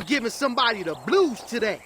giving somebody the blues today.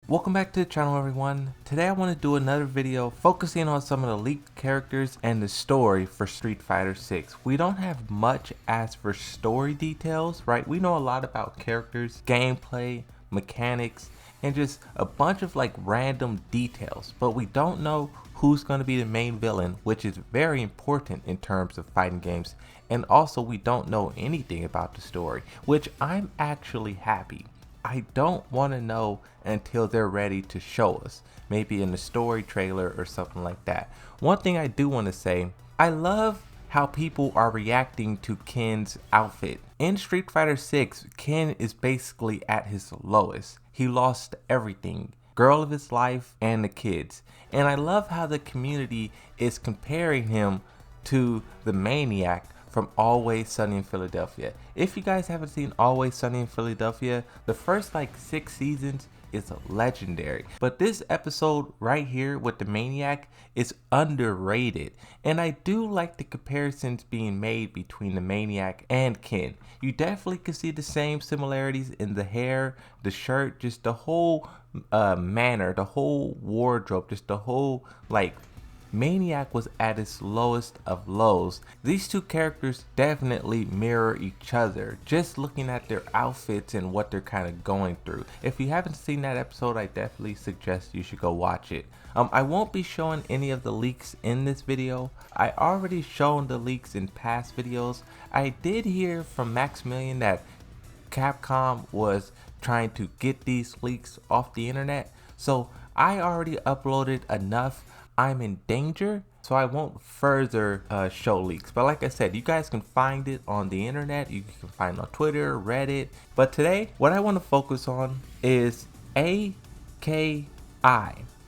Welcome back to the channel, everyone. Today I want to do another video focusing on some of the leaked characters and the story for Street Fighter 6. We don't have much as for story details, right? We know a lot about characters, gameplay, mechanics, and just a bunch of like random details, but we don't know who's going to be the main villain, which is very important in terms of fighting games. And also we don't know anything about the story, which I'm actually happy. I don't want to know until they're ready to show us, maybe in the story trailer or something like that. One thing I do want to say, I love how people are reacting to Ken's outfit. In Street Fighter 6, Ken is basically at his lowest. He lost everything, girl of his life and the kids. And I love how the community is comparing him to the Maniac from Always Sunny in Philadelphia. If you guys haven't seen Always Sunny in Philadelphia, the first like 6 seasons is legendary. But this episode right here with the Maniac is underrated. And I do like the comparisons being made between the Maniac and Ken. You definitely can see the same similarities in the hair, the shirt, just the whole manner, the whole wardrobe, just the whole like Maniac was at its lowest of lows. These two characters definitely mirror each other, just looking at their outfits and what they're kind of going through. If you haven't seen that episode, I definitely suggest you should go watch it. I won't be showing any of the leaks in this video. I already shown the leaks in past videos. I did hear from Maximilian that Capcom was trying to get these leaks off the internet, so I already uploaded enough. I'm in danger, so I won't further show leaks. But like I said, you guys can find it on the internet. You can find it on Twitter, Reddit. But today, what I want to focus on is A.K.I.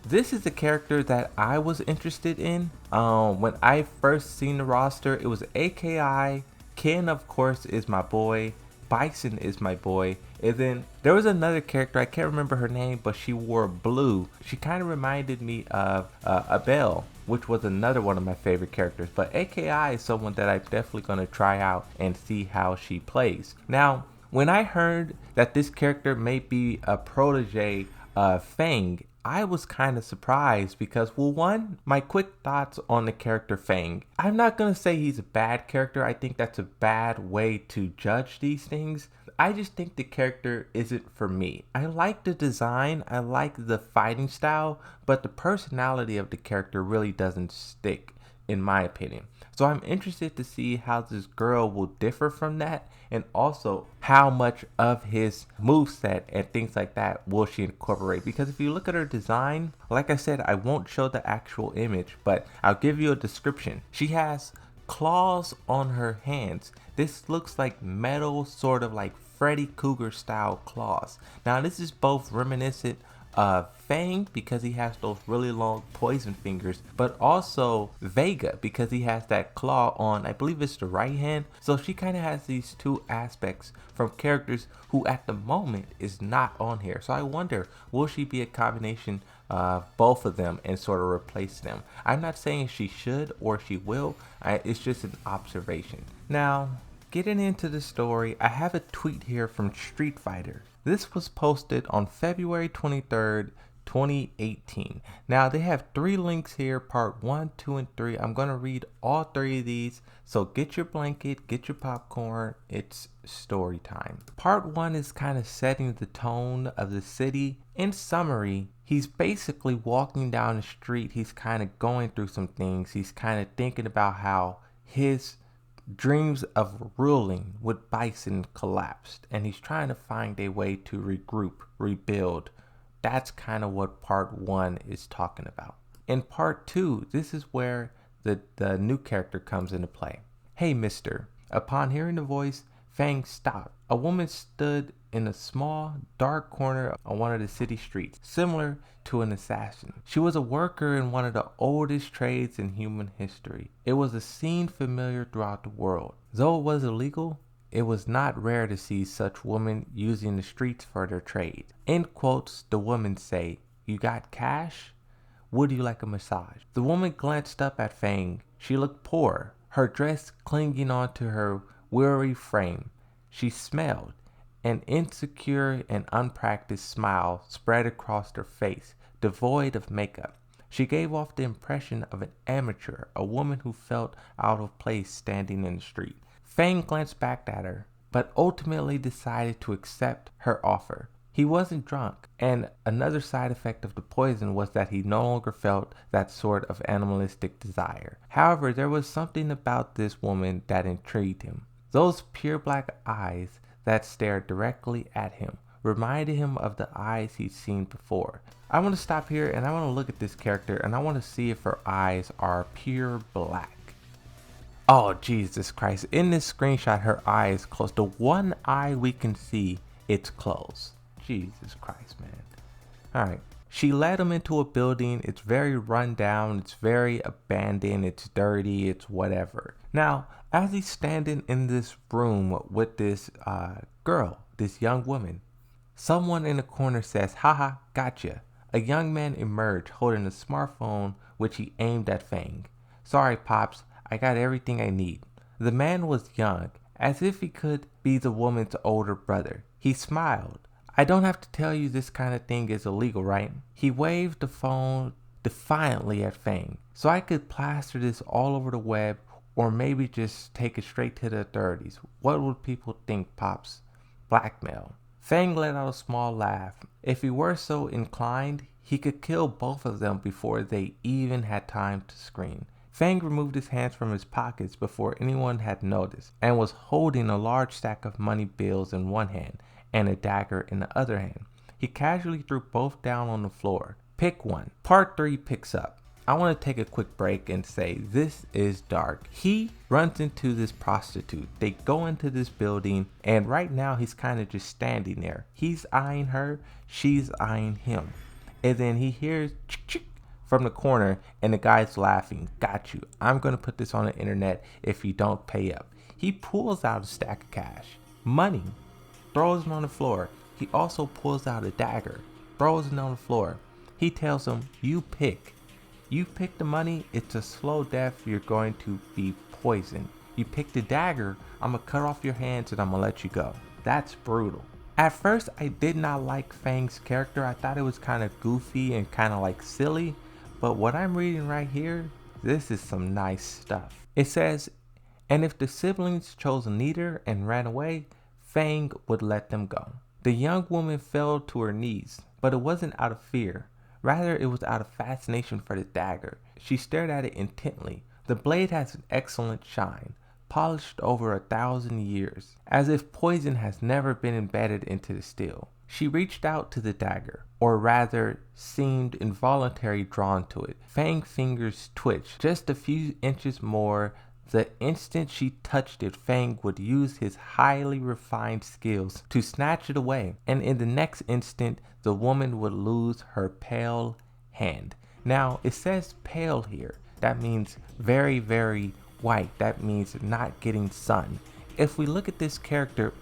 This is a character that I was interested in. When I first seen the roster, it was A.K.I. Ken, of course, is my boy. Bison is my boy. And then there was another character, I can't remember her name, but she wore blue. She kind of reminded me of Abel, which was another one of my favorite characters. But A.K.I. is someone that I'm definitely going to try out and see how she plays. Now, when I heard that this character may be a protege of Fang, I was kind of surprised because, well, one, my quick thoughts on the character Fang. I'm not going to say he's a bad character. I think that's a bad way to judge these things. I just think the character isn't for me. I like the design, I like the fighting style, but the personality of the character really doesn't stick, in my opinion. So I'm interested to see how this girl will differ from that, and also how much of his moveset and things like that will she incorporate. Because if you look at her design, like I said, I won't show the actual image, but I'll give you a description. She has claws on her hands. This looks like metal, sort of like Freddy Krueger style claws. Now this is both reminiscent of Fang because he has those really long poison fingers, but also Vega because he has that claw on, I believe it's the right hand. So she kind of has these two aspects from characters who at the moment is not on here. So I wonder, will she be a combination of both of them and sort of replace them? I'm not saying she should or she will. It's just an observation. Now, getting into the story, I have a tweet here from Street Fighter. This was posted on February 23rd, 2018. Now they have 3 links here, part 1, 2, and 3. I'm going to read all 3 of these. So get your blanket, get your popcorn. It's story time. Part 1 is kind of setting the tone of the city. In summary, he's basically walking down the street. He's kind of going through some things. He's kind of thinking about how his dreams of ruling with Bison collapsed, and he's trying to find a way to regroup, rebuild. That's kind of what part 1 is talking about. In part 2, this is where the new character comes into play. Hey, mister. Upon hearing the voice, Fang stopped. A woman stood in a small, dark corner on one of the city streets, similar to an assassin. She was a worker in one of the oldest trades in human history. It was a scene familiar throughout the world. Though it was illegal, it was not rare to see such women using the streets for their trade. In quotes, the women say, "You got cash? Would you like a massage?" The woman glanced up at Fang. She looked poor, her dress clinging onto her weary frame. She smelled, An insecure and unpracticed smile spread across her face, devoid of makeup. She gave off the impression of an amateur, a woman who felt out of place standing in the street. Fang glanced back at her, but ultimately decided to accept her offer. He wasn't drunk, and another side effect of the poison was that he no longer felt that sort of animalistic desire. However, there was something about this woman that intrigued him. Those pure black eyes that stared directly at him reminded him of the eyes he'd seen before. I want to stop here and I want to look at this character and I want to see if her eyes are pure black. Oh, Jesus Christ. In this screenshot, her eye is closed. The one eye we can see, it's closed. Jesus Christ, man. Alright. She led him into a building. It's very run down. It's very abandoned. It's dirty. It's whatever. Now, as he's standing in this room with this girl, this young woman, someone in the corner says, "Haha, gotcha." A young man emerged holding a smartphone which he aimed at Fang. "Sorry, Pops. I got everything I need." The man was young, as if he could be the woman's older brother. He smiled. "I don't have to tell you this kind of thing is illegal, right?" He waved the phone defiantly at Fang. "So I could plaster this all over the web or maybe just take it straight to the authorities. What would people think, Pops?" Blackmail. Fang let out a small laugh. If he were so inclined, he could kill both of them before they even had time to scream. Fang removed his hands from his pockets before anyone had noticed and was holding a large stack of money bills in one hand and a dagger in the other hand. He casually threw both down on the floor. Pick one. Part 3 picks up. I want to take a quick break and say this is dark. He runs into this prostitute. They go into this building and right now he's kind of just standing there. He's eyeing her. She's eyeing him. And then he hears chick from the corner and the guy's laughing. "Got you. I'm going to put this on the internet if you don't pay up." He pulls out a stack of cash. Money. Throws it on the floor. He also pulls out a dagger. Throws it on the floor. He tells him, "You pick. You pick the money, it's a slow death, you're going to be poisoned. You pick the dagger, I'm going to cut off your hands and I'm going to let you go." That's brutal. At first, I did not like Fang's character. I thought it was kind of goofy and kind of like silly. But what I'm reading right here, this is some nice stuff. It says, "And if the siblings chose neither and ran away, Fang would let them go." The young woman fell to her knees, but it wasn't out of fear. Rather, it was out of fascination for the dagger. She stared at it intently. The blade has an excellent shine, polished over 1,000 years, as if poison has never been embedded into the steel. She reached out to the dagger, or rather, seemed involuntarily drawn to it. Fang's fingers twitched just a few inches more. The instant she touched it, Fang would use his highly refined skills to snatch it away, and in the next instant, the woman would lose her pale hand. Now, it says pale here. That means very, very white. That means not getting sun. If we look at this character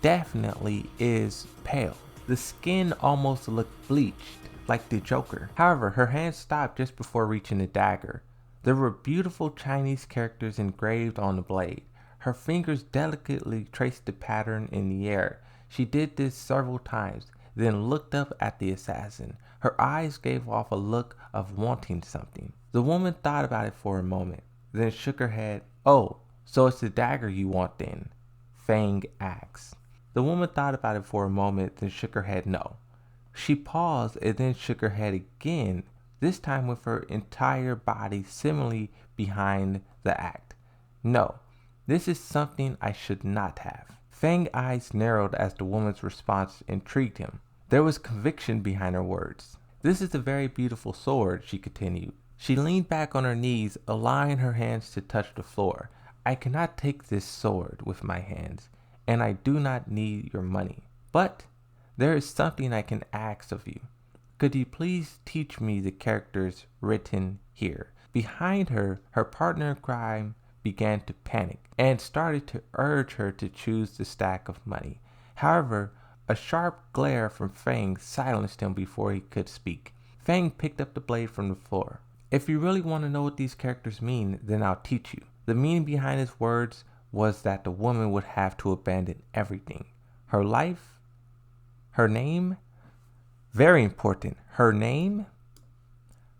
definitely is pale. The skin almost looked bleached, like the Joker. However, her hand stopped just before reaching the dagger. There were beautiful Chinese characters engraved on the blade. Her fingers delicately traced the pattern in the air. She did this several times, then looked up at the assassin. Her eyes gave off a look of wanting something. The woman thought about it for a moment, then shook her head. "Oh, so it's the dagger you want then?" Fang asked. The woman thought about it for a moment, then shook her head no. She paused and then shook her head again, this time with her entire body seemingly behind the act. "No, this is something I should not have." Fang's eyes narrowed as the woman's response intrigued him. There was conviction behind her words. "This is a very beautiful sword," she continued. She leaned back on her knees, allowing her hands to touch the floor. "I cannot take this sword with my hands, and I do not need your money. But there is something I can ask of you. Could you please teach me the characters written here?" Behind her, her partner in crime began to panic and started to urge her to choose the stack of money. However, a sharp glare from Fang silenced him before he could speak. Fang picked up the blade from the floor. "If you really want to know what these characters mean, then I'll teach you." The meaning behind his words was that the woman would have to abandon everything. Her life, her name, very important, her name,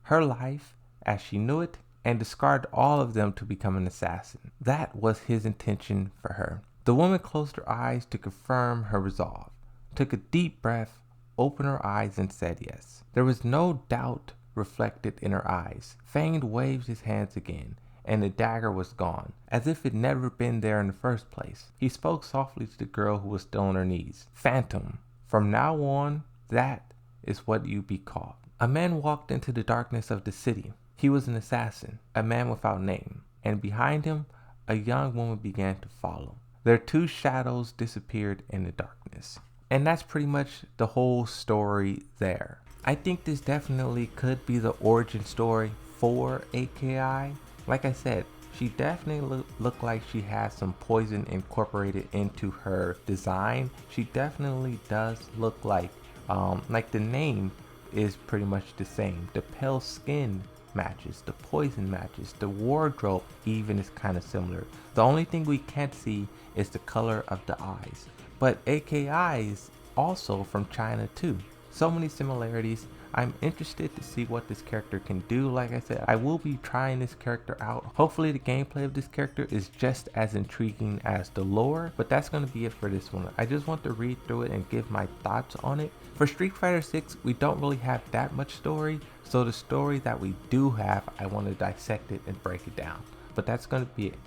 her life as she knew it, and discard all of them to become an assassin. That was his intention for her. The woman closed her eyes to confirm her resolve, took a deep breath, opened her eyes, and said yes. There was no doubt reflected in her eyes. Fanged waved his hands again, and the dagger was gone, as if it never been there in the first place. He spoke softly to the girl who was still on her knees. Phantom, from now on, that is what you be called. A man walked into the darkness of the city. He was an assassin, a man without name, and behind him, a young woman began to follow. Their two shadows disappeared in the darkness. And that's pretty much the whole story there. I think this definitely could be the origin story for A.K.I. Like I said, she definitely looked like she has some poison incorporated into her design. She definitely does look like the name is pretty much the same. The pale skin matches, the poison matches, the wardrobe even is kind of similar. The only thing we can't see is the color of the eyes. But A.K.I. is also from China too. So many similarities. I'm interested to see what this character can do. Like I said, I will be trying this character out. Hopefully the gameplay of this character is just as intriguing as the lore, but that's going to be it for this one. I just want to read through it and give my thoughts on it. For Street Fighter 6, we don't really have that much story, so the story that we do have, I want to dissect it and break it down. But that's going to be it.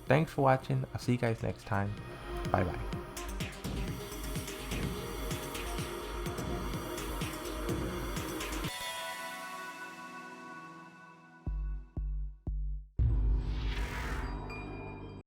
Thanks for watching. I'll see you guys next time. Bye bye.